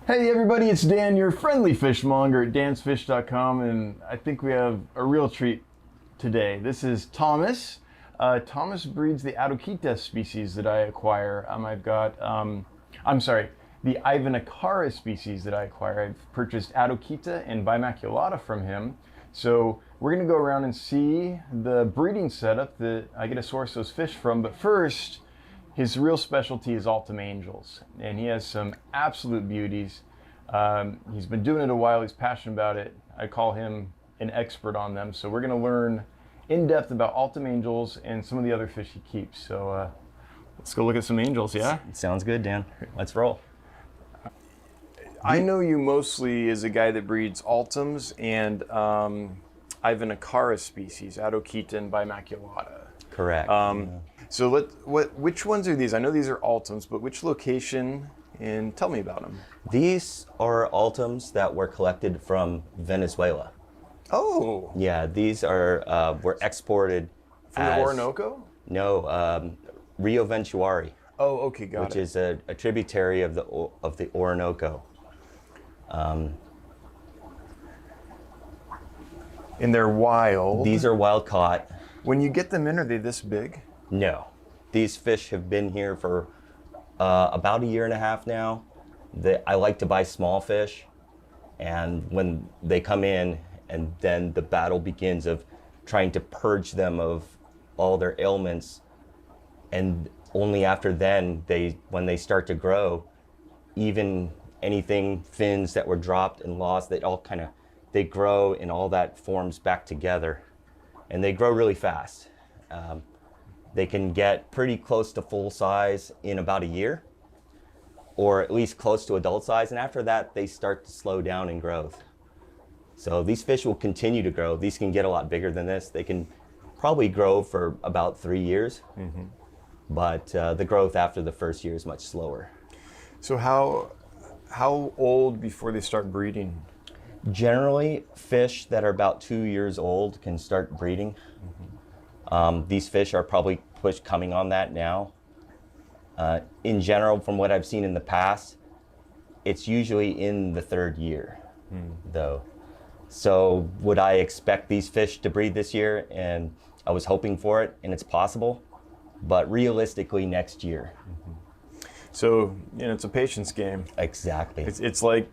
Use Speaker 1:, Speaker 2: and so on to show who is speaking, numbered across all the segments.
Speaker 1: Hey everybody, it's Dan, your friendly fishmonger at dansfish.com, and I think we have a real treat today. This is Thomas. Thomas breeds the Aquatics species that I acquire. The irvinecaras species that I acquire. I've purchased Aquatics and Bioactive from him. So we're gonna go around and see the breeding setup that I get to source those fish from. But first, his real specialty is Altum angels, and he has some absolute beauties. He's been doing it a while, he's passionate about it. I call him an expert on them. So we're gonna learn in depth about Altum angels and some of the other fish he keeps. So let's go look at some angels, yeah?
Speaker 2: Sounds good, Dan. Let's roll.
Speaker 1: I know you mostly as a guy that breeds Altums and irvinecaras species, Aquatics and Bioactive.
Speaker 2: Correct.
Speaker 1: So which ones are these? I know these are Altums, but which location, and tell me about them.
Speaker 2: These are Altums that were collected from Venezuela.
Speaker 1: Oh.
Speaker 2: Yeah, these are were exported
Speaker 1: From the Orinoco?
Speaker 2: No, Rio Ventuari.
Speaker 1: Oh, okay, got it.
Speaker 2: Which is a tributary of the Orinoco.
Speaker 1: And they're wild.
Speaker 2: These are wild caught.
Speaker 1: When you get them in, are they this big?
Speaker 2: No, these fish have been here for about 1.5 years now. I like to buy small fish, and when they come in, and then the battle begins of trying to purge them of all their ailments, and only after then, when they start to grow, even anything fins that were dropped and lost, they grow and all that forms back together, and they grow really fast. They can get pretty close to full size in about 1 year, or at least close to adult size, and after that they start to slow down in growth. So these fish will continue to grow. These can get a lot bigger than this. They can probably grow for about 3 years, but the growth after the first year is much slower.
Speaker 1: So how old before they start breeding?
Speaker 2: Generally, fish that are about 2 years old can start breeding. These fish are probably coming on that now. In general, from what I've seen in the past, it's usually in the 3rd year, though. So would I expect these fish to breed this year? And I was hoping for it, and it's possible, but realistically next year.
Speaker 1: So, it's a patience game.
Speaker 2: Exactly.
Speaker 1: It's like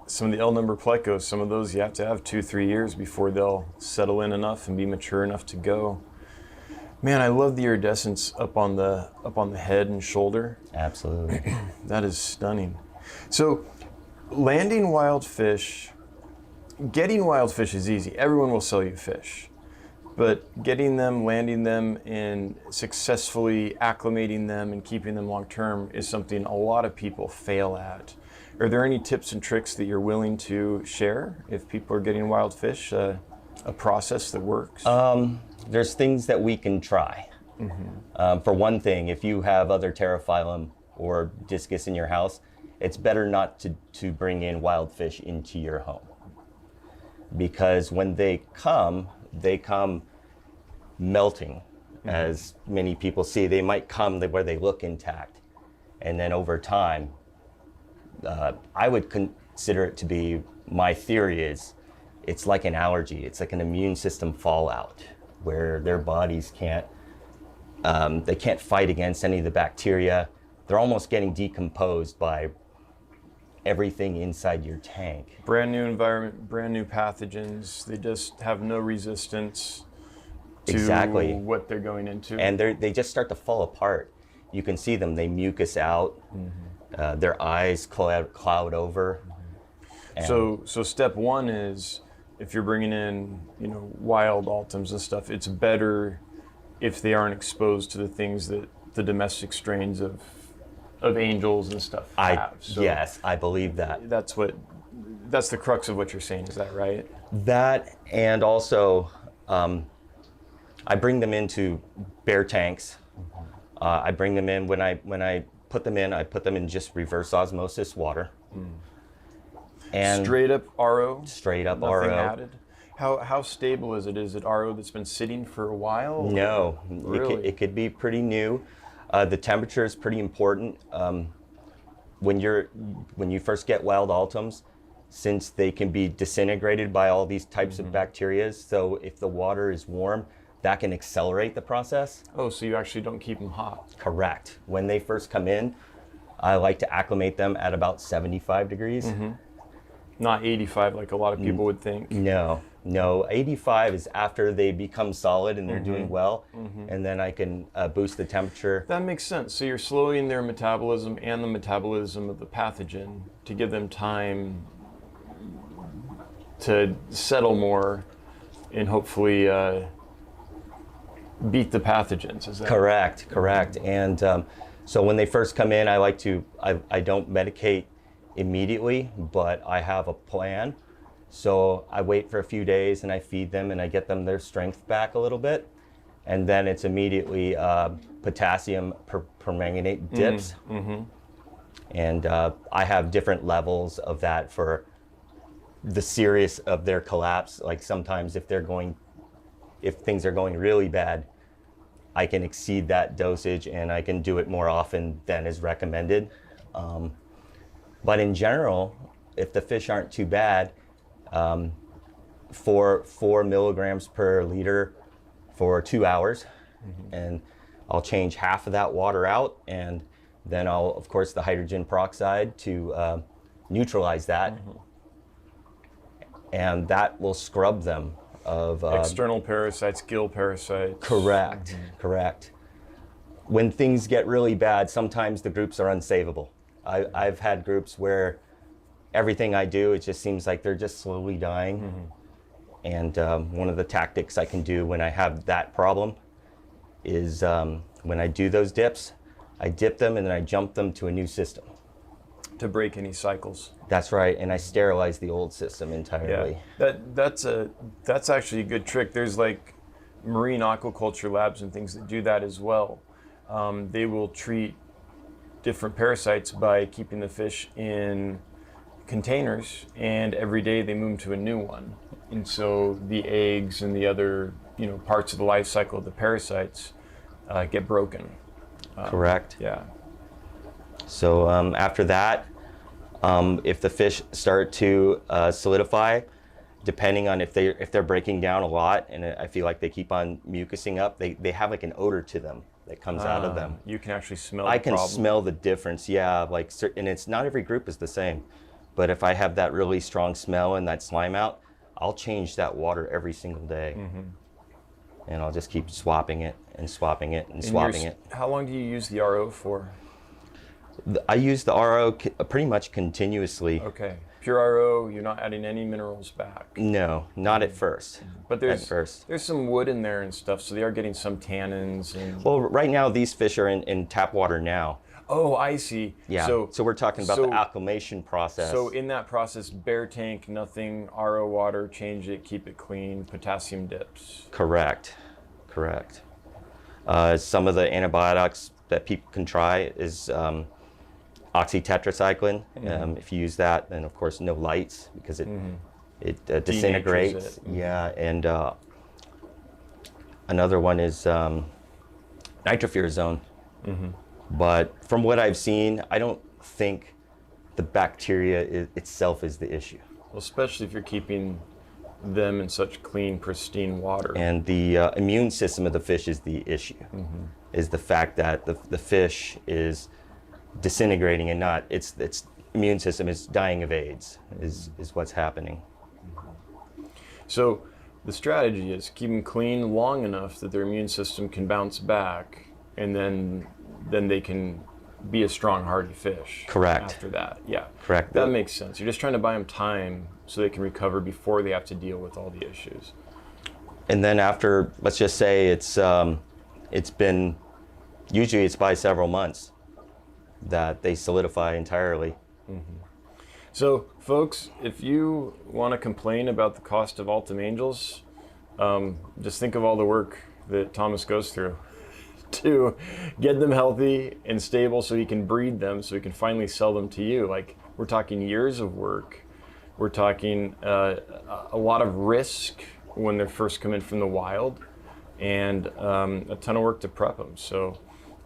Speaker 1: some of the L-number plecos. Some of those you have to have 2-3 years before they'll settle in enough and be mature enough to go. Man, I love the iridescence up on the head and shoulder.
Speaker 2: Absolutely.
Speaker 1: That is stunning. So, landing wild fish, getting wild fish is easy. Everyone will sell you fish. But getting them, landing them, and successfully acclimating them and keeping them long term is something a lot of people fail at. Are there any tips and tricks that you're willing to share if people are getting wild fish, a process that works?
Speaker 2: There's things that we can try. For one thing, if you have other pterophyllum or discus in your house, it's better not to bring in wild fish into your home. Because when they come melting, as many people see. They might come where they look intact, and then over time, I would consider it to be, my theory is, it's like an allergy. It's like an immune system fallout, where their bodies can't fight against any of the bacteria. They're almost getting decomposed by everything inside your tank.
Speaker 1: Brand new environment, brand new pathogens. They just have no resistance to what they're going into.
Speaker 2: And they just start to fall apart. You can see them, they mucus out, their eyes cloud over.
Speaker 1: So step one is, if you're bringing in, wild Altums and stuff, it's better if they aren't exposed to the things that the domestic strains of angels and stuff have.
Speaker 2: Yes, I believe that.
Speaker 1: That's the crux of what you're saying, is that right?
Speaker 2: That, and also, I bring them into bare tanks. I bring them in, when I put them in, I put them in just reverse osmosis water. And
Speaker 1: straight up RO?
Speaker 2: Straight up
Speaker 1: Nothing
Speaker 2: RO.
Speaker 1: added? How stable is it? Is it RO that's been sitting for a while?
Speaker 2: No,
Speaker 1: really?
Speaker 2: It could be pretty new. The temperature is pretty important. when you first get wild Altums, since they can be disintegrated by all these types of bacteria, so if the water is warm, that can accelerate the process.
Speaker 1: Oh, so you actually don't keep them hot?
Speaker 2: Correct. When they first come in, I like to acclimate them at about 75 degrees.
Speaker 1: Not 85 like a lot of people would think.
Speaker 2: No, 85 is after they become solid and they're doing well, and then I can boost the temperature.
Speaker 1: That makes sense. So you're slowing their metabolism and the metabolism of the pathogen to give them time to settle more and hopefully beat the pathogens. Is that
Speaker 2: Correct. And so when they first come in, I don't medicate immediately, but I have a plan. So I wait for a few days and I feed them and I get them their strength back a little bit. And then it's immediately potassium permanganate dips. And I have different levels of that for the serious of their collapse. Like sometimes if things are going really bad, I can exceed that dosage and I can do it more often than is recommended. But in general, if the fish aren't too bad, 4 milligrams per liter for 2 hours, and I'll change half of that water out, and then I'll, of course, the hydrogen peroxide to neutralize that, and that will scrub them of
Speaker 1: external parasites, gill parasites.
Speaker 2: Correct. When things get really bad, sometimes the groups are unsavable. I've had groups where everything I do, it just seems like they're just slowly dying. And one of the tactics I can do when I have that problem is when I do those dips, I dip them and then I jump them to a new system.
Speaker 1: To break any cycles.
Speaker 2: That's right, and I sterilize the old system entirely.
Speaker 1: Yeah, that's actually a good trick. There's like marine aquaculture labs and things that do that as well. They will treat different parasites by keeping the fish in containers, and every day they move to a new one. And so the eggs and the other parts of the life cycle of the parasites get broken.
Speaker 2: Correct.
Speaker 1: Yeah.
Speaker 2: So after that, if the fish start to solidify, depending on if they're breaking down a lot, and I feel like they keep on mucusing up, they have like an odor to them that comes out of them.
Speaker 1: You can actually smell.
Speaker 2: I can smell the difference. Yeah, and it's not every group is the same, but if I have that really strong smell and that slime out, I'll change that water every single day, and I'll just keep swapping it and swapping it and swapping it.
Speaker 1: How long do you use the RO for?
Speaker 2: I use the RO pretty much continuously.
Speaker 1: Okay. Pure RO, you're not adding any minerals back.
Speaker 2: No, not at first.
Speaker 1: But there's some wood in there and stuff, so they are getting some tannins.
Speaker 2: Well, right now these fish are in tap water now.
Speaker 1: Oh, I see.
Speaker 2: Yeah. So we're talking about the acclimation process.
Speaker 1: So in that process, bare tank, nothing, RO water, change it, keep it clean, potassium dips.
Speaker 2: Correct. Some of the antibiotics that people can try is oxytetracycline. If you use that, then of course no lights because it disintegrates. Yeah, and another one is nitrofurazone. But from what I've seen, I don't think the bacteria itself is the issue.
Speaker 1: Well, especially if you're keeping them in such clean, pristine water.
Speaker 2: And the immune system of the fish is the issue. Is the fact that the fish is disintegrating and not its immune system is dying of AIDS is what's happening.
Speaker 1: So the strategy is keep them clean long enough that their immune system can bounce back, and then they can be a strong, hardy fish.
Speaker 2: Correct.
Speaker 1: After that, yeah.
Speaker 2: Correct.
Speaker 1: That makes sense. You're just trying to buy them time so they can recover before they have to deal with all the issues.
Speaker 2: And then after, let's just say it's been, usually it's by several months that they solidify entirely.
Speaker 1: So, folks, if you want to complain about the cost of Altum Angels, just think of all the work that Thomas goes through to get them healthy and stable so he can breed them, so he can finally sell them to you. Like, we're talking years of work. We're talking a lot of risk when they first come in from the wild, and a ton of work to prep them. So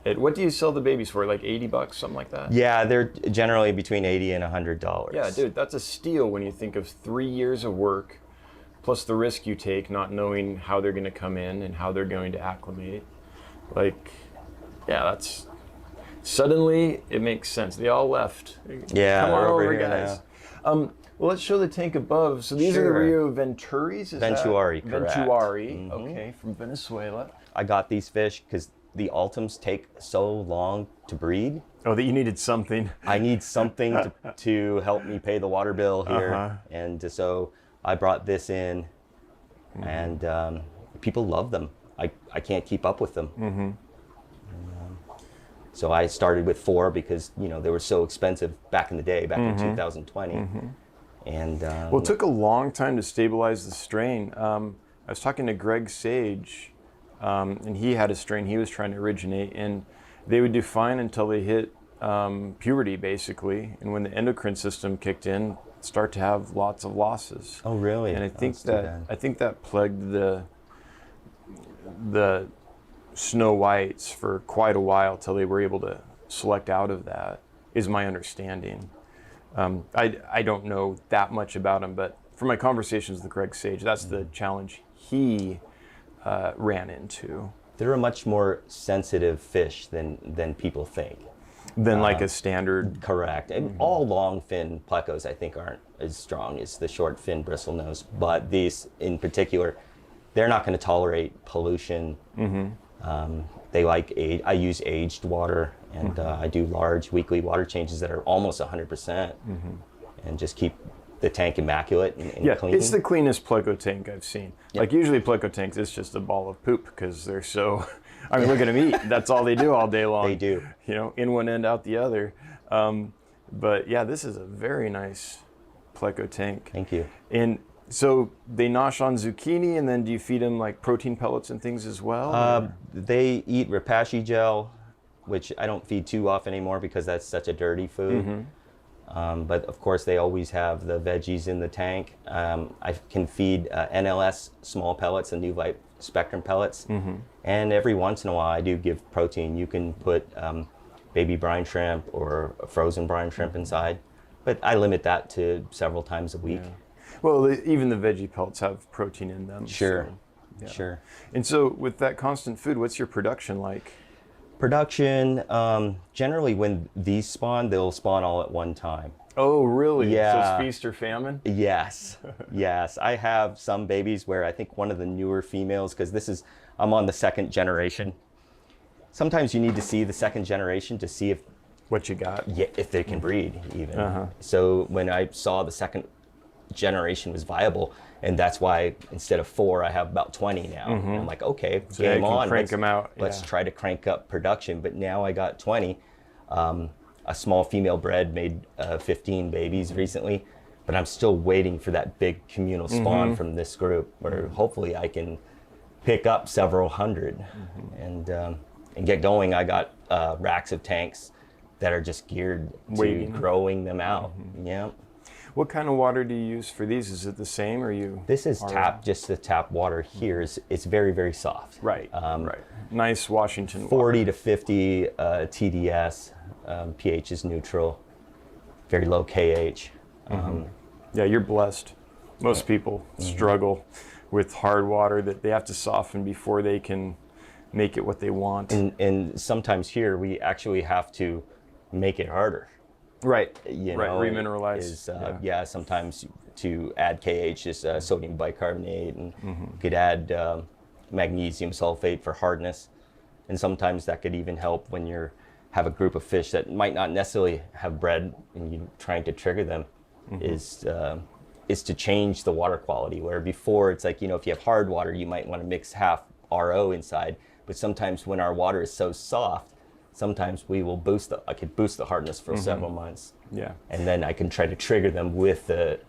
Speaker 1: What do you sell the babies for? Like $80, something like that?
Speaker 2: Yeah, they're generally between $80 and $100.
Speaker 1: Yeah, dude, that's a steal when you think of 3 years of work, plus the risk you take, not knowing how they're going to come in and how they're going to acclimate. Like, yeah, that's... Suddenly, it makes sense. They all left.
Speaker 2: Yeah,
Speaker 1: come on
Speaker 2: they're over
Speaker 1: over,
Speaker 2: here
Speaker 1: guys. Well, let's show the tank above. So these are the
Speaker 2: Sure.
Speaker 1: Rio Venturis?
Speaker 2: Ventuari, correct.
Speaker 1: Ventuari, okay, from Venezuela.
Speaker 2: I got these fish because the Altums take so long to breed.
Speaker 1: Oh, that you needed something.
Speaker 2: I need something to help me pay the water bill here. And so I brought this in, and people love them. I can't keep up with them. So I started with 4 because, you know, they were so expensive back in the day, back in 2020. And
Speaker 1: Well, it took a long time to stabilize the strain. I was talking to Greg Sage, and he had a strain he was trying to originate, and they would do fine until they hit puberty, basically. And when the endocrine system kicked in, start to have lots of losses.
Speaker 2: Oh, really?
Speaker 1: And I think that plagued the Snow Whites for quite a while till they were able to select out of that, is my understanding. I don't know that much about them, but from my conversations with Greg Sage, that's the challenge he ran into.
Speaker 2: They're a much more sensitive fish than people think.
Speaker 1: Than like a standard.
Speaker 2: Correct. And all long fin plecos, I think, aren't as strong as the short fin bristlenose, but these in particular, they're not going to tolerate pollution. They like I use aged water, and I do large weekly water changes that are almost 100%, and just keep the tank immaculate and clean.
Speaker 1: It's the cleanest pleco tank I've seen.
Speaker 2: Yep.
Speaker 1: Like usually pleco tanks, it's just a ball of poop because they're so. I mean, look at them eat. That's all they do all day long.
Speaker 2: They do.
Speaker 1: You know, in one end, out the other. But yeah, this is a very nice pleco tank.
Speaker 2: Thank you.
Speaker 1: And so they nosh on zucchini, and then do you feed them like protein pellets and things as well?
Speaker 2: They eat Repashy gel, which I don't feed too often anymore because that's such a dirty food. But of course, they always have the veggies in the tank. I can feed NLS small pellets and New Light Spectrum pellets. And every once in a while, I do give protein. You can put baby brine shrimp or frozen brine shrimp inside, but I limit that to several times a week.
Speaker 1: Yeah. Well, even the veggie pellets have protein in them.
Speaker 2: Sure,
Speaker 1: so, yeah.
Speaker 2: sure.
Speaker 1: And so with that constant food, what's your production like?
Speaker 2: Production, generally when these spawn, they'll spawn all at one time.
Speaker 1: Oh, really?
Speaker 2: Yeah.
Speaker 1: So it's feast or famine?
Speaker 2: Yes, yes. I have some babies where I think one of the newer females, because I'm on the 2nd generation. Sometimes you need to see the 2nd generation to see
Speaker 1: What you got?
Speaker 2: if they can breed even. So when I saw the 2nd generation was viable, and that's why instead of 4 I have about 20 now. And I'm like, okay,
Speaker 1: So
Speaker 2: game
Speaker 1: you can
Speaker 2: on,
Speaker 1: crank them out.
Speaker 2: let's try to crank up production. But now I got 20. A small female bred made 15 babies recently, but I'm still waiting for that big communal spawn from this group where hopefully I can pick up several hundred and get going. I got racks of tanks that are just geared to growing them out. Yeah.
Speaker 1: What kind of water do you use for these? Is it the same, or you?
Speaker 2: This is just the tap water here. It's very, very soft.
Speaker 1: Right. Right. Nice Washington
Speaker 2: 40
Speaker 1: water.
Speaker 2: to 50 TDS. pH is neutral. Very low KH.
Speaker 1: Yeah, you're blessed. Most people struggle with hard water that they have to soften before they can make it what they want.
Speaker 2: And sometimes here we actually have to make it harder.
Speaker 1: Right.
Speaker 2: You
Speaker 1: right.
Speaker 2: know,
Speaker 1: Remineralize.
Speaker 2: yeah, sometimes to add KH is sodium bicarbonate, and you could add magnesium sulfate for hardness. And sometimes that could even help when you have a group of fish that might not necessarily have bred and you're trying to trigger them, is to change the water quality. Where before it's like, if you have hard water, you might want to mix half RO inside. But sometimes when our water is so soft, sometimes I could boost the hardness for several months.
Speaker 1: Yeah.
Speaker 2: And then I can try to trigger them with a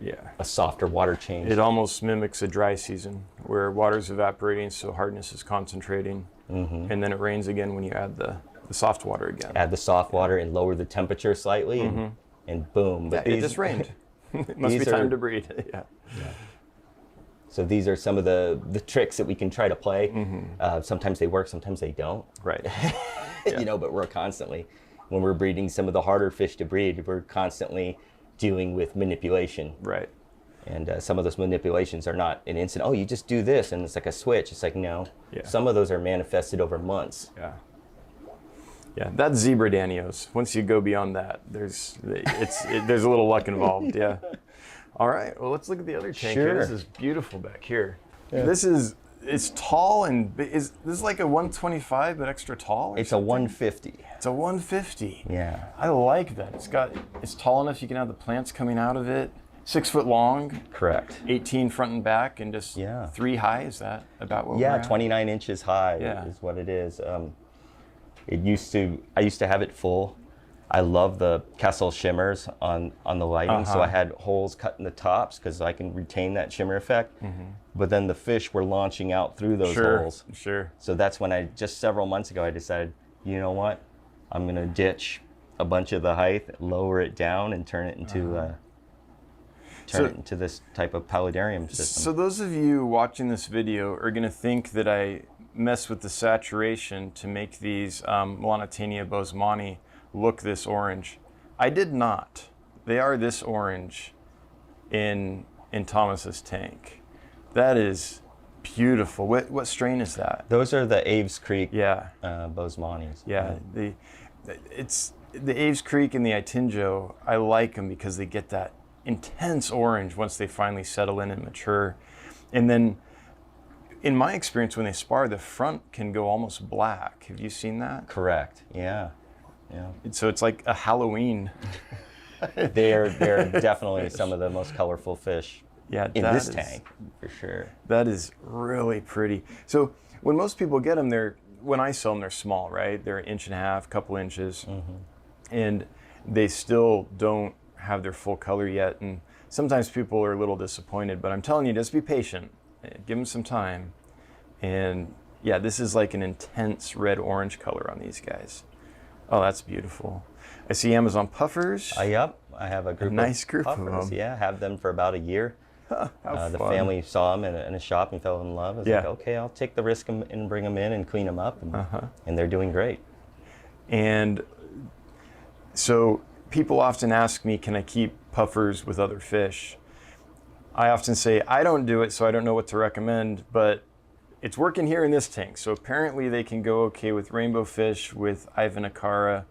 Speaker 2: softer water change.
Speaker 1: It almost mimics a dry season where water's evaporating, so hardness is concentrating. And then it rains again when you add the soft water again.
Speaker 2: Add the soft water and lower the temperature slightly, and boom.
Speaker 1: But it just rained. It must be time to breed. Yeah.
Speaker 2: So these are some of the tricks that we can try to play. Sometimes they work, sometimes they don't.
Speaker 1: Right.
Speaker 2: you know, but we're constantly, when we're breeding some of the harder fish to breed, we're constantly dealing with manipulation.
Speaker 1: Right.
Speaker 2: And some of those manipulations are not an instant, oh, you just do this, and it's like a switch. It's like, no.
Speaker 1: Yeah.
Speaker 2: Some of those are manifested over months.
Speaker 1: Yeah. Yeah, that's zebra danios. Once you go beyond that, there's a little luck involved. Yeah. All right. Well, let's look at the other tank.
Speaker 2: Sure.
Speaker 1: Here. This is beautiful back here.
Speaker 2: Yeah.
Speaker 1: It's tall and is this like a 125 but extra tall?
Speaker 2: It's
Speaker 1: something?
Speaker 2: a 150.
Speaker 1: It's a 150.
Speaker 2: Yeah.
Speaker 1: I like that. It's tall enough you can have the plants coming out of it. 6 foot long.
Speaker 2: Correct.
Speaker 1: 18 front and back, and just 3 high. Is that about what we're at?
Speaker 2: 29 inches high is what it is. I used to have it full. I love the Kessel shimmers on the lighting, so I had holes cut in the tops because I can retain that shimmer effect. But then the fish were launching out through those holes.
Speaker 1: Sure.
Speaker 2: So that's when just several months ago, I decided, you know what? I'm gonna ditch a bunch of the height, lower it down, and turn it into this type of paludarium system.
Speaker 1: So those of you watching this video are gonna think that I mess with the saturation to make these Melanotania bosemani look this orange. I did not. They are this orange in Thomas's tank. That is beautiful. What strain is that?
Speaker 2: Those are the Aves Creek
Speaker 1: Yeah.
Speaker 2: Bosemanis.
Speaker 1: The Aves Creek and the Itinjo, I like them because they get that intense orange once they finally settle in and mature. And then in my experience, when they spar, the front can go almost black. Have you seen that?
Speaker 2: Correct. Yeah.
Speaker 1: So it's like a Halloween.
Speaker 2: They're definitely some of the most colorful fish in this tank, for sure.
Speaker 1: That is really pretty. So when most people get them, when I sell them, they're small, right? They're 1.5 inches, couple inches, and they still don't have their full color yet. And sometimes people are a little disappointed, but I'm telling you, just be patient. Give them some time. And yeah, this is like an intense red-orange color on these guys. Oh, that's beautiful. I see Amazon puffers.
Speaker 2: Yep, I have a
Speaker 1: nice group
Speaker 2: puffers.
Speaker 1: of them.
Speaker 2: Yeah, have them for about a year.
Speaker 1: How
Speaker 2: the
Speaker 1: fun.
Speaker 2: family saw them in a shop and fell in love. I was like, okay, I'll take the risk and bring them in and clean them up, and they're doing great.
Speaker 1: And so people often ask me, can I keep puffers with other fish? I often say, I don't do it, so I don't know what to recommend, but it's working here in this tank. So apparently they can go okay with rainbow fish, with irvinecara,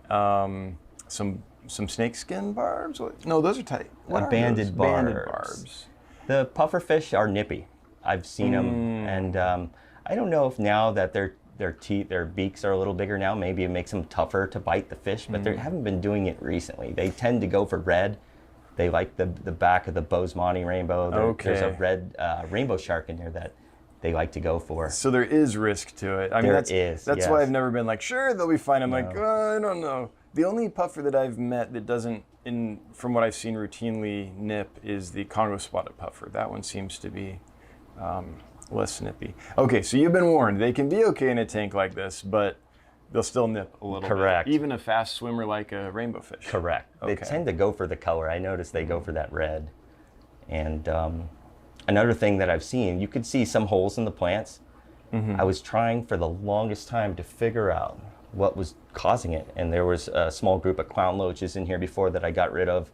Speaker 1: some snakeskin barbs. No, those are tight. What
Speaker 2: banded barbs.
Speaker 1: Banded barbs.
Speaker 2: The puffer fish are nippy. I've seen them, and I don't know if now that their beaks are a little bigger now, maybe it makes them tougher to bite the fish, but they haven't been doing it recently. They tend to go for red. They like the back of the bosemani rainbow. There's a red rainbow shark in there that they like to go for.
Speaker 1: So there is risk to it. I mean, that's why I've never been like, sure, they'll be fine. I'm like, I don't know. The only puffer that I've met that doesn't, from what I've seen, routinely nip is the Congo spotted puffer. That one seems to be less nippy. Okay, so you've been warned. They can be okay in a tank like this, but they'll still nip a little
Speaker 2: Correct.
Speaker 1: bit. Even a fast swimmer like a rainbow fish.
Speaker 2: Correct.
Speaker 1: Okay.
Speaker 2: They tend to go for the color. I noticed they go for that red. And another thing that I've seen, you could see some holes in the plants. I was trying for the longest time to figure out what was causing it. And there was a small group of clown loaches in here before that I got rid of.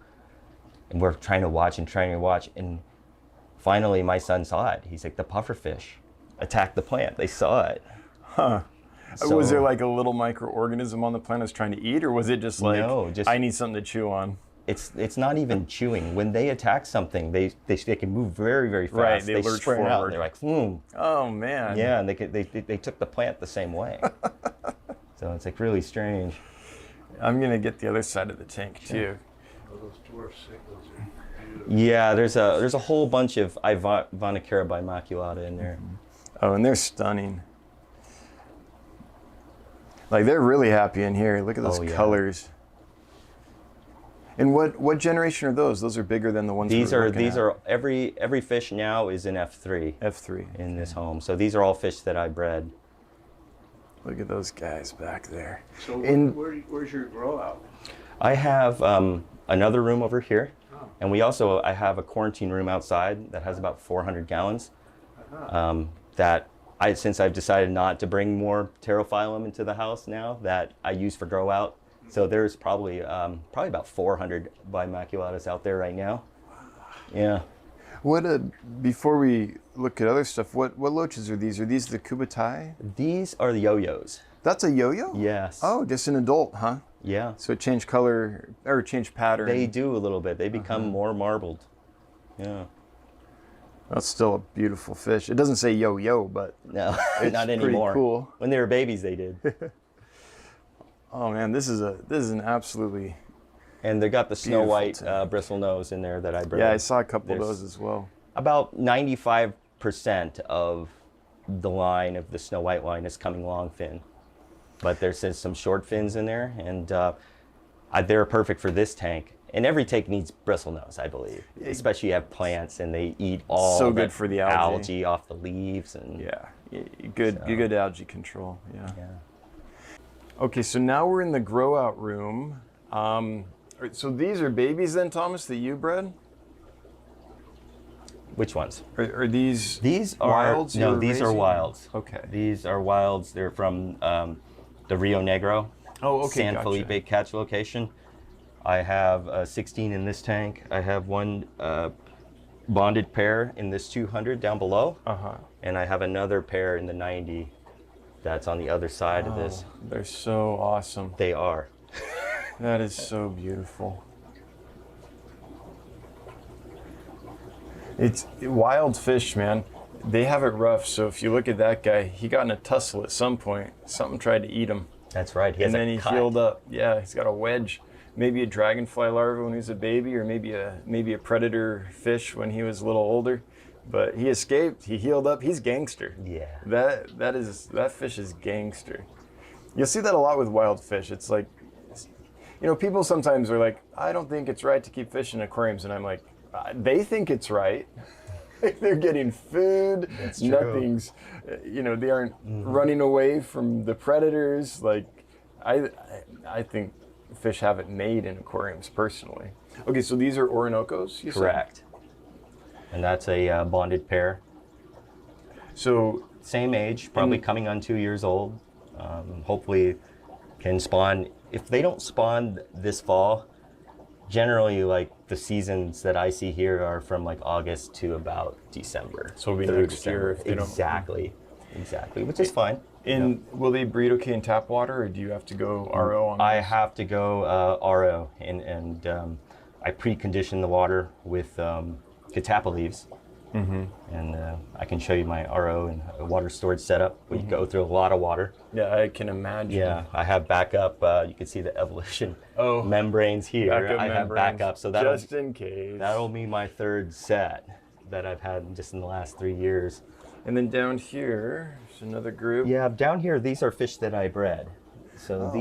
Speaker 2: And we're trying to watch. And finally my son saw it. He's like, the pufferfish attacked the plant. They saw it.
Speaker 1: Huh. So, was there like a little microorganism on the plant I was trying to eat, or was it just like, no, I need something to chew on?
Speaker 2: It's not even chewing. When they attack something, they can move very, very fast.
Speaker 1: Right, they lurch
Speaker 2: sprint
Speaker 1: forward.
Speaker 2: Out, they're like,
Speaker 1: Oh man.
Speaker 2: Yeah, and they took the plant the same way. So it's like really strange.
Speaker 1: I'm gonna get the other side of the tank too.
Speaker 3: Oh, those dwarf signals are beautiful.
Speaker 2: Yeah, there's a whole bunch of irvinecara bimaculata in there.
Speaker 1: Oh, and they're stunning. Like, they're really happy in here. Look at those colors. And what generation are those? Those are bigger than the ones
Speaker 2: these are every fish now is in F3.
Speaker 1: F3
Speaker 2: in this home. So these are all fish that I bred.
Speaker 1: Look at those guys back there.
Speaker 3: So where's your grow out?
Speaker 2: I have another room over here, and I have a quarantine room outside that has about 400 gallons. That since I've decided not to bring more pterophyllum into the house now that I use for grow out. So there's probably about 400 Bimaculatus out there right now. Yeah.
Speaker 1: What before we look at other stuff, what loaches are these? Are these the Kubatai?
Speaker 2: These are the yo-yos.
Speaker 1: That's a yo-yo?
Speaker 2: Yes.
Speaker 1: Oh, just an adult, huh?
Speaker 2: Yeah.
Speaker 1: So it changed color or changed pattern.
Speaker 2: They do a little bit. They become more marbled. Yeah.
Speaker 1: That's still a beautiful fish. It doesn't say yo-yo, but
Speaker 2: No,
Speaker 1: it's
Speaker 2: not
Speaker 1: pretty
Speaker 2: anymore.
Speaker 1: cool.
Speaker 2: When they were babies, they did.
Speaker 1: Oh man, this is an absolutely.
Speaker 2: And they got the Snow
Speaker 1: Beautiful
Speaker 2: White
Speaker 1: tank.
Speaker 2: bristle nose in there that I bred.
Speaker 1: Yeah, I saw a couple of
Speaker 2: There's-
Speaker 1: those as well.
Speaker 2: About 95% of the line of the Snow White line is coming long fin. But there's some short fins in there, and they're perfect for this tank. And every tank needs bristle nose, I believe. Especially you have plants and they eat all
Speaker 1: So
Speaker 2: that
Speaker 1: good for the algae.
Speaker 2: off the leaves. And
Speaker 1: Yeah, good algae control. Yeah.
Speaker 2: yeah.
Speaker 1: Okay, so now we're in the grow out room. So these are babies then, Thomas, that you bred?
Speaker 2: Which ones?
Speaker 1: Are these
Speaker 2: These are
Speaker 1: wilds?
Speaker 2: no,
Speaker 1: you're
Speaker 2: these are
Speaker 1: raising?
Speaker 2: wilds.
Speaker 1: Okay.
Speaker 2: These are wilds. They're from the Rio Negro,
Speaker 1: Oh, okay.
Speaker 2: San
Speaker 1: gotcha.
Speaker 2: Felipe catch location. I have 16 in this tank. I have one bonded pair in this 200 down below, and I have another pair in the 90 that's on the other side of this.
Speaker 1: They're so awesome.
Speaker 2: They are.
Speaker 1: That is so beautiful. It's wild fish, man. They have it rough. So if you look at that guy, he got in a tussle at some point. Something tried to eat him.
Speaker 2: That's right. He has
Speaker 1: And
Speaker 2: a
Speaker 1: then he
Speaker 2: cut.
Speaker 1: healed up. Yeah, he's got a wedge. Maybe a dragonfly larva when he was a baby, or maybe a predator fish when he was a little older. But he escaped. He healed up. He's gangster.
Speaker 2: Yeah.
Speaker 1: That fish is gangster. You'll see that a lot with wild fish. It's like, people sometimes are like, I don't think it's right to keep fish in aquariums, and I'm like, they think it's right. They're getting food.
Speaker 2: That's true.
Speaker 1: Nothing's, they aren't running away from the predators. Like, I think fish have it made in aquariums personally. Okay, so these are Orinoco's, you said?
Speaker 2: Correct. And that's a bonded pair.
Speaker 1: So,
Speaker 2: Same age, probably coming on 2 years old. Hopefully can spawn. If they don't spawn this fall, generally like the seasons that I see here are from like August to about December.
Speaker 1: So it'll be
Speaker 2: through
Speaker 1: next year if they don't-
Speaker 2: Exactly, which is fine.
Speaker 1: will they breed okay in tap water, or do you have to go RO on
Speaker 2: I
Speaker 1: those?
Speaker 2: have to go RO, and I precondition the water with catappa leaves. And I can show you my RO and water storage setup. We go through a lot of water.
Speaker 1: Yeah, I can imagine.
Speaker 2: Yeah, I have backup. You can see the evolution membranes here.
Speaker 1: Backup
Speaker 2: I have
Speaker 1: membranes,
Speaker 2: backup, so
Speaker 1: just in case.
Speaker 2: that'll be my third set that I've had just in the last 3 years.
Speaker 1: And then down here, there's another group.
Speaker 2: Yeah, down here, these are fish that I bred. So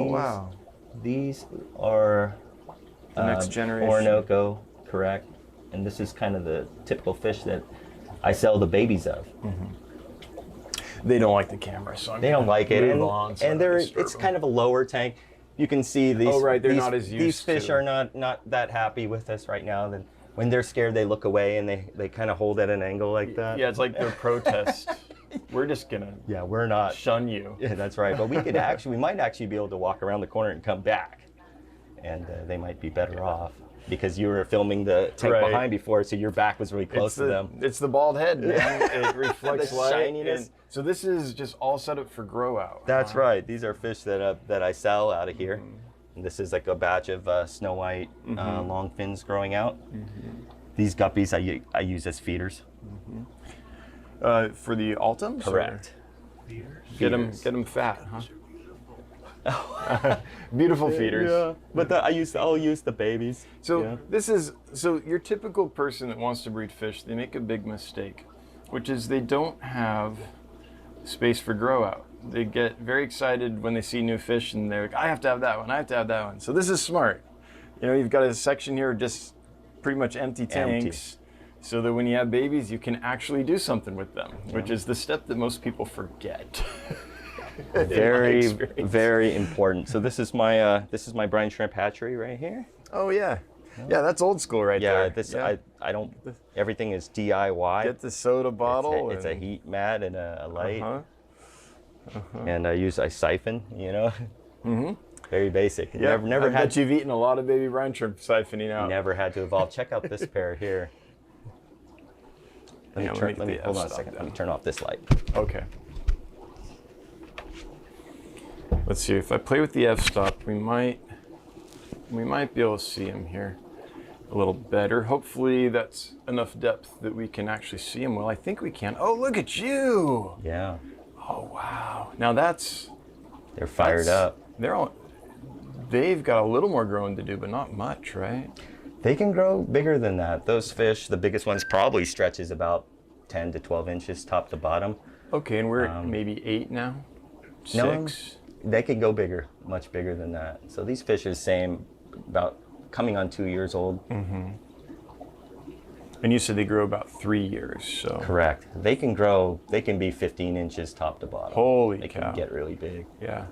Speaker 2: these are
Speaker 1: The next generation.
Speaker 2: Orinoco, correct? And this is kind of the typical fish that I sell the babies of.
Speaker 1: They don't like the camera, so
Speaker 2: They don't like it,
Speaker 1: move
Speaker 2: and,
Speaker 1: on, so I
Speaker 2: and
Speaker 1: don't
Speaker 2: they're
Speaker 1: disturb
Speaker 2: it's
Speaker 1: them.
Speaker 2: kind of a lower tank. You can see these.
Speaker 1: Oh, right, they're
Speaker 2: these,
Speaker 1: not as
Speaker 2: These
Speaker 1: used
Speaker 2: fish
Speaker 1: to-
Speaker 2: are not that happy with us right now. Then when they're scared, they look away and they kind of hold at an angle like that.
Speaker 1: Yeah, it's like their protest. We're just gonna
Speaker 2: Yeah, we're not.
Speaker 1: shun you.
Speaker 2: Yeah, that's right. But we might actually be able to walk around the corner and come back, and they might be better off because you were filming the tank
Speaker 1: Right.
Speaker 2: behind before, so your back was really close to them.
Speaker 1: It's the bald head, man. It reflects
Speaker 2: The
Speaker 1: light.
Speaker 2: shininess.
Speaker 1: and- so this is just all set up for grow out.
Speaker 2: That's right. These are fish that I sell out of here. And this is like a batch of Snow White long fins growing out. These guppies I use as feeders.
Speaker 1: For the Altums?
Speaker 2: Correct.
Speaker 1: Get them fat, huh? Beautiful feeders.
Speaker 2: Yeah, but I'll use the babies.
Speaker 1: So
Speaker 2: yeah.
Speaker 1: so your typical person that wants to breed fish, they make a big mistake, which is they don't have space for grow out. They get very excited when they see new fish and they're like, I have to have that one, I have to have that one. So this is smart. You've got a section here of just pretty much empty tanks, so that when you have babies, you can actually do something with them, which is the step that most people forget. In my
Speaker 2: Very,
Speaker 1: experience.
Speaker 2: very important. So this is my brine shrimp hatchery right here.
Speaker 1: Oh yeah. Yeah, that's old school right
Speaker 2: Yeah,
Speaker 1: there.
Speaker 2: I don't. Everything is DIY.
Speaker 1: Get the soda bottle.
Speaker 2: It's a heat mat and a light,
Speaker 1: Uh-huh.
Speaker 2: and I siphon. You know, very basic.
Speaker 1: Yeah,
Speaker 2: Never
Speaker 1: I
Speaker 2: had.
Speaker 1: bet you've eaten a lot of baby brine shrimp siphoning out.
Speaker 2: Never had to evolve. Check out this pair here. Let me hold on a second. Let me turn off this light.
Speaker 1: Okay. Let's see, if I play with the f-stop, we might be able to see him here a little better. Hopefully that's enough depth that we can actually see him well. I think we can. Oh, look at you!
Speaker 2: Yeah.
Speaker 1: Oh, wow. Now
Speaker 2: They're fired up.
Speaker 1: They've got a little more growing to do, but not much, right?
Speaker 2: They can grow bigger than that. Those fish, the biggest ones, probably stretches about 10 to 12 inches top to bottom.
Speaker 1: Okay, and we're at maybe 8 now? 6?
Speaker 2: No, they could go bigger, much bigger than that. So these fish are the same, about coming on 2 years old.
Speaker 1: Mm-hmm. And you said they grow about 3 years, so.
Speaker 2: Correct. They can grow, they can be 15 inches top to bottom.
Speaker 1: Holy
Speaker 2: They
Speaker 1: cow.
Speaker 2: can get really big.
Speaker 1: Yeah.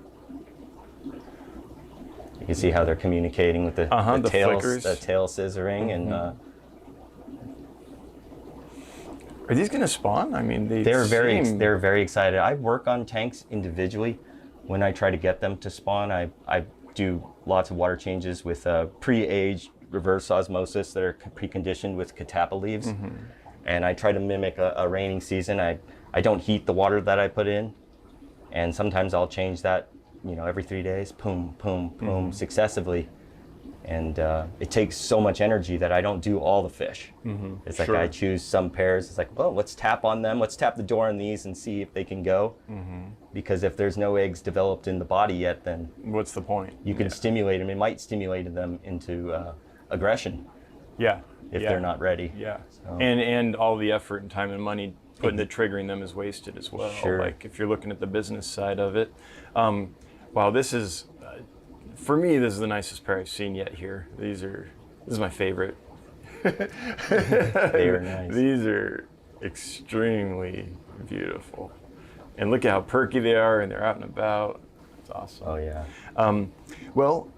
Speaker 2: You can see how they're communicating with the
Speaker 1: flickers.
Speaker 2: The tail scissoring, and
Speaker 1: Are these going to spawn? I mean,
Speaker 2: they're very excited. I work on tanks individually. When I try to get them to spawn, I do lots of water changes with pre-aged reverse osmosis that are preconditioned with catappa leaves, and I try to mimic a raining season. I don't heat the water that I put in, and sometimes I'll change that, every 3 days, boom, successively. And it takes so much energy that I don't do all the fish. It's like I choose some pairs. It's like, well, let's tap on them. Let's tap the door on these and see if they can go. Because if there's no eggs developed in the body yet, then
Speaker 1: what's the point?
Speaker 2: You can stimulate them. It might stimulate them into aggression.
Speaker 1: Yeah.
Speaker 2: If they're not ready.
Speaker 1: Yeah. So. And all the effort and time and money put into triggering them is wasted as well.
Speaker 2: Sure.
Speaker 1: Like if you're looking at the business side of it. Wow, this is. For me, this is the nicest pair I've seen yet here. This is my favorite.
Speaker 2: They are nice.
Speaker 1: These are extremely beautiful. And look at how perky they are, and they're out and about. It's awesome.
Speaker 2: Oh, yeah.
Speaker 1: Well,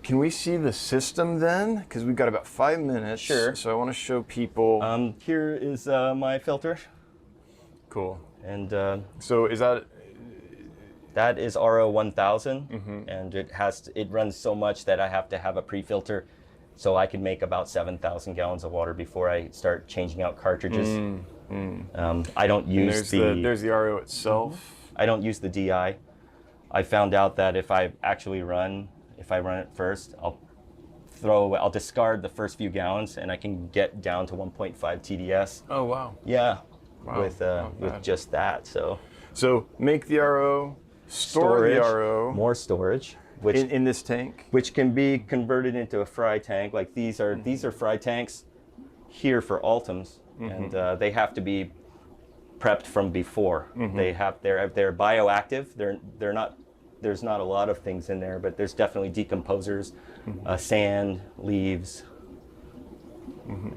Speaker 1: can we see the system then? Because we've got about 5 minutes.
Speaker 2: Sure.
Speaker 1: So I want to show people.
Speaker 2: Here is my filter.
Speaker 1: Cool.
Speaker 2: And
Speaker 1: so is that...
Speaker 2: That is RO 1000, and it runs so much that I have to have a pre-filter, so I can make about 7,000 gallons of water before I start changing out cartridges. I don't use
Speaker 1: there's the RO itself.
Speaker 2: I don't use the DI. I found out that if I run it first, I'll discard the first few gallons, and I can get down to 1.5 TDS.
Speaker 1: Oh wow!
Speaker 2: Yeah,
Speaker 1: wow.
Speaker 2: with just that.
Speaker 1: So make the RO. Store the RO.
Speaker 2: More storage.
Speaker 1: In this tank?
Speaker 2: Which can be converted into a fry tank. Like these are fry tanks here for Altums, and they have to be prepped from before. They're bioactive. They're not. There's not a lot of things in there, but there's definitely decomposers, sand, leaves,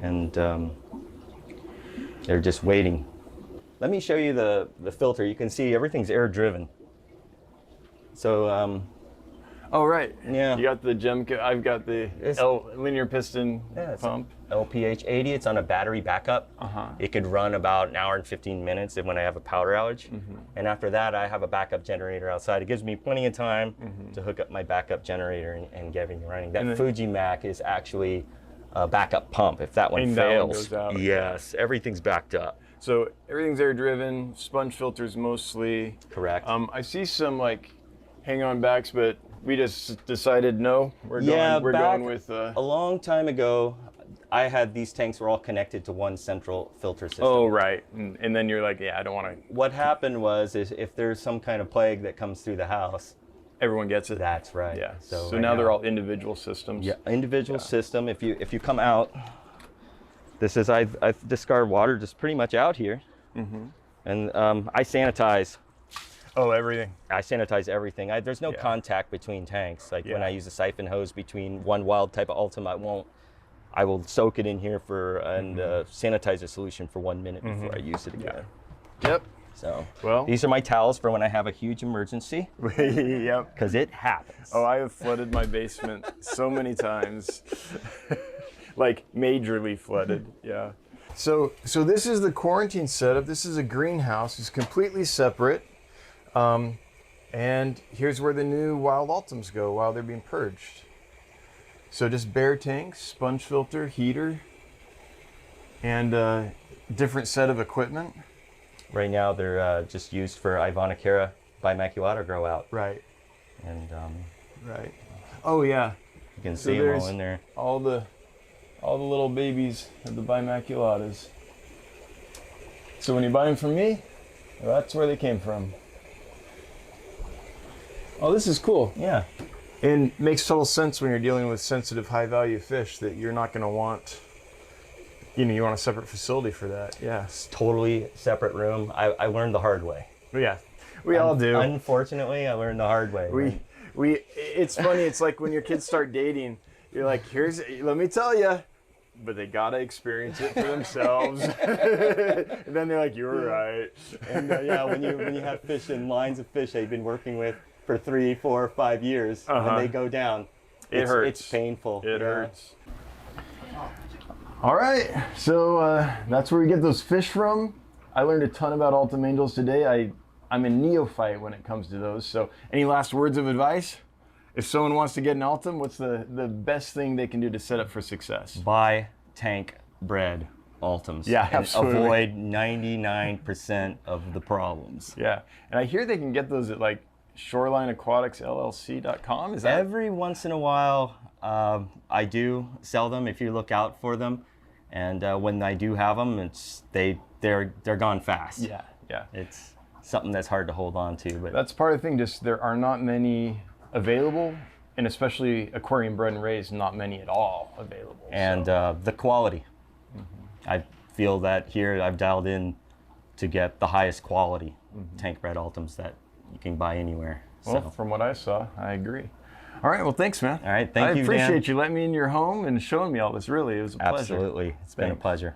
Speaker 2: and they're just waiting. Let me show you the filter. You can see everything's air driven. So,
Speaker 1: oh right,
Speaker 2: yeah.
Speaker 1: You got the I've got the linear piston pump.
Speaker 2: LPH 80. It's on a battery backup. It could run about an hour and 15 minutes when I have a power outage. And after that, I have a backup generator outside. It gives me plenty of time to hook up my backup generator and get everything running. That Fuji Mac is actually a backup pump. If that one fails,
Speaker 1: goes out.
Speaker 2: Yes, everything's backed up.
Speaker 1: So everything's air driven. Sponge filters mostly.
Speaker 2: Correct.
Speaker 1: I see some hang-on backs, but we just decided no. We're going with.
Speaker 2: A long time ago, I had these tanks were all connected to one central filter system.
Speaker 1: Oh right, and then you're like, yeah, I don't want to.
Speaker 2: What happened was, if there's some kind of plague that comes through the house,
Speaker 1: everyone gets it.
Speaker 2: That's right.
Speaker 1: Yeah. So
Speaker 2: right
Speaker 1: now they're all individual systems.
Speaker 2: Yeah, individual system. If you come out, this is I discard water just pretty much out here, and I sanitize.
Speaker 1: Oh, everything.
Speaker 2: I sanitize everything. There's no contact between tanks. Like when I use a siphon hose between one wild type of Altum, I will soak it in here and sanitize a solution for 1 minute before I use it again.
Speaker 1: Yep.
Speaker 2: So
Speaker 1: Well-
Speaker 2: these are my towels for when I have a huge emergency,
Speaker 1: Yep.
Speaker 2: because it happens.
Speaker 1: Oh, I have flooded my basement so many times. Like majorly flooded, yeah. So this is the quarantine setup. This is a greenhouse. It's completely separate. And here's where the new wild Altums go while they're being purged. So just bare tanks, sponge filter, heater, and a different set of equipment.
Speaker 2: Right now they're just used for irvinecara bimaculata grow out.
Speaker 1: Right,
Speaker 2: And
Speaker 1: right. Oh yeah,
Speaker 2: you can
Speaker 1: So
Speaker 2: see them all
Speaker 1: there's
Speaker 2: in there.
Speaker 1: all the little babies of the bimaculatas. So when you buy them from me, that's where they came from. Oh, this is cool.
Speaker 2: Yeah.
Speaker 1: And makes total sense when you're dealing with sensitive, high-value fish that you're not going to want, you want a separate facility for that. Yeah.
Speaker 2: It's totally separate room. I learned the hard way.
Speaker 1: Yeah. We all do.
Speaker 2: Unfortunately, I learned the hard way.
Speaker 1: It's funny. It's like when your kids start dating, you're like, let me tell you, but they got to experience it for themselves. And then they're like, you're right.
Speaker 2: And yeah, when you have fish in lines of fish that you've been working with for 3, 4, 5 years, when they go down,
Speaker 1: It hurts.
Speaker 2: It's painful.
Speaker 1: It hurts. All right, so that's where we get those fish from. I learned a ton about Altum Angels today. I'm a neophyte when it comes to those. So any last words of advice? If someone wants to get an Altum, what's the best thing they can do to set up for success?
Speaker 2: Buy tank bred Altums.
Speaker 1: Yeah,
Speaker 2: and
Speaker 1: absolutely.
Speaker 2: avoid 99% of the problems.
Speaker 1: Yeah, and I hear they can get those at like Shoreline Aquatics LLC.com. Is that?
Speaker 2: Every once in a while, I do sell them if you look out for them, and when I do have them, they're gone fast.
Speaker 1: Yeah, yeah.
Speaker 2: It's something that's hard to hold on to, but
Speaker 1: That's part of the thing. Just there are not many available, and especially aquarium bred and raised, not many at all available.
Speaker 2: and the quality. I feel that here I've dialed in to get the highest quality tank bred Altums that you can buy anywhere.
Speaker 1: Well,
Speaker 2: So,
Speaker 1: from what I saw, I agree. All right, well, thanks, man.
Speaker 2: all right, thank you, Dan.
Speaker 1: I appreciate you letting me in your home and showing me all this. Really, it was a pleasure.
Speaker 2: Absolutely, it's been a
Speaker 1: Thanks.
Speaker 2: pleasure.